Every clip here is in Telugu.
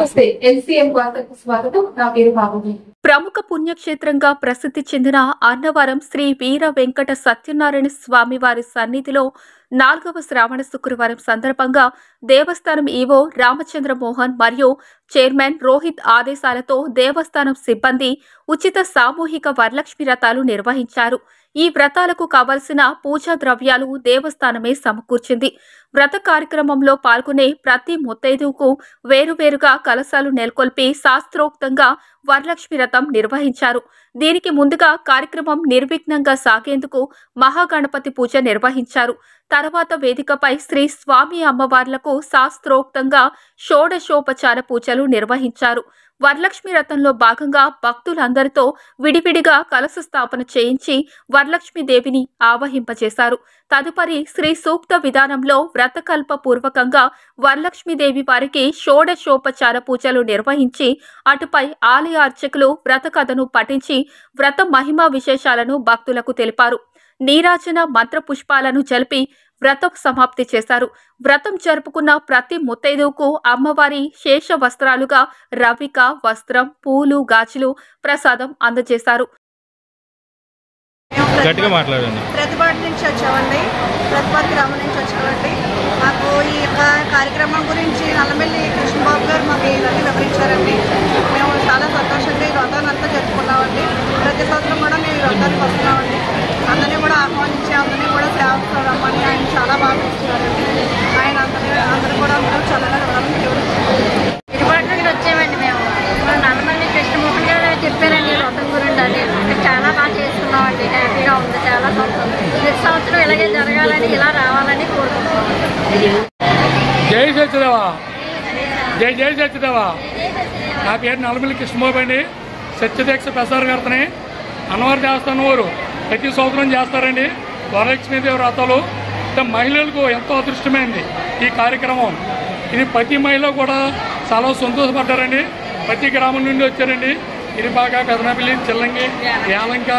నమస్తే ఎల్సీఎం వార్తలకు స్వాగతం. నా పేరు బాబు. ప్రముఖ పుణ్యక్షేత్రంగా ప్రసిద్ధి చెందిన అన్నవరం శ్రీ వీర వెంకట సత్యనారాయణ స్వామి వారి సన్నిధిలో 4వ శ్రావణ శుక్రవారం సందర్భంగా దేవస్థానం ఈవో రామచంద్ర మోహన్ మరియు చైర్మన్ రోహిత్ ఆదేశాలతో దేవస్థానం సిబ్బంది ఉచిత సామూహిక వరలక్ష్మి వ్రతాలు నిర్వహించారు. ఈ వ్రతాలకు కావలసిన పూజా ద్రవ్యాలు దేవస్థానమే సమకూర్చింది. వ్రత కార్యక్రమంలో పాల్గొనే ప్రతి ముత్తైదువుకు వేరువేరుగా కలశాలు నెలకొల్పి శాస్త్రోక్తంగా వరలక్ష్మి వ్రతం నిర్వహించారు. దీనికి ముందుగా కార్యక్రమం నిర్విఘ్నంగా సాగేందుకు మహాగణపతి పూజ నిర్వహించారు. తర్వాత వేదికపై శ్రీ స్వామి అమ్మవార్లకు శాస్త్రోక్తంగా షోడశోపచార పూజలు నిర్వహించారు. వరలక్ష్మి వ్రతంలో భాగంగా భక్తులందరితో విడివిడిగా కలశ స్థాపన చేయించి వరలక్ష్మీదేవిని ఆవహింపచేశారు. తదుపరి శ్రీ సూక్త విధానంలో వ్రతకల్ప పూర్వకంగా వరలక్ష్మీదేవి వారికి షోడశోపచార పూజలు నిర్వహించి అటుపై ఆలయ అర్చకులు వ్రత కథను పఠించి వ్రత మహిమా విశేషాలను భక్తులకు తెలిపారు. నీరాజన మంత్ర పుష్పాలను జలిపి వ్రతం సమాప్తి చేశారు. వ్రతం జరుపుకున్న ప్రతి ముత్తైదువుకు అమ్మవారి శేష వస్త్రాలుగా రవిక, వస్త్రం, పూలు, గాజులు ప్రసాదం అందజేశారు. ప్రతిపాటి నుంచి వచ్చామండి, ప్రతిపాటి గ్రామం నుంచి వచ్చామండి. మాకు ఈ యొక్క కార్యక్రమం గురించి నల్లమెల్లి కృష్ణబాబు గారు మాకు ఇవన్నీ వివరించారండి. మేము చాలా సంతోషంగా ఈ వ్రతాన్ని అంతా జరుపుకున్నామండి. ప్రతి సంవత్సరం కూడా మేము ఈ వ్రతానికి వస్తున్నామండి. అందరినీ కూడా ఆహ్వానించి అందరినీ కూడా సేవకు రమ్మని ఆయన చాలా బాగా చూస్తున్నారండి. ఆయన అందరూ కూడా అందరూ చల్లగా రమ్మని ప్రతిపాటి నుండి వచ్చామండి. మేము నల్లమల్లి కృష్ణమోహన్ గారు చెప్పారండి వ్రతం గురించి. అది చాలా బాగా చేసుకున్నామండి. హ్యాపీగా ఉంది, చాలా సంతోషం. ప్రతి సంవత్సరం ఇలాగే జరగాలని, ఇలా రావాలని కోరుకుంటున్నాం. జై సత్యదేవా, జై జై సత్యదేవా. నా పేరు నల్లమల్లి కృష్ణబాబు అండి. సత్యదీక్ష ప్రసారకర్తని. అన్నవారి దేవస్థానం వారు ప్రతి సంవత్సరం చేస్తారండి వరలక్ష్మీదేవి వ్రతాలు. మహిళలకు ఎంతో అదృష్టమైంది ఈ కార్యక్రమం. ఇది ప్రతి మహిళ కూడా చాలా సంతోషపడ్డారండి. ప్రతి గ్రామం నుండి వచ్చారండి. ఇది బాగా పెదనపల్లి, చిల్లంగి, యాలంక,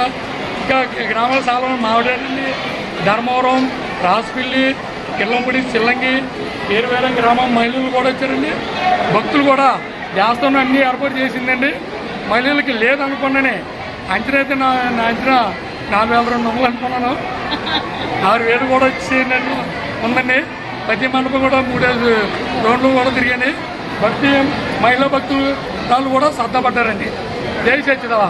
ఇంకా గ్రామాల చాలా మావిడండి, ధర్మవరం, రాసుపల్లి, కిల్లంపూడి, చిల్లంగి, వేరు గ్రామం మహిళలు కూడా వచ్చారండి. భక్తులు కూడా దేవస్థానం అన్నీ ఏర్పాటు చేసిందండి. మహిళలకి లేదనుకున్నానే అంచనా అయితే నా అంచనా 4,200 అనుకున్నాను. 6,000 కూడా వచ్చేయండి ఉందండి. ప్రతి మండపం కూడా 3 రౌండ్లు కూడా తిరిగాయి. భక్తి మహిళా భక్తులు వాళ్ళు కూడా శ్రద్ధపడ్డారండి. జై సత్యదేవా.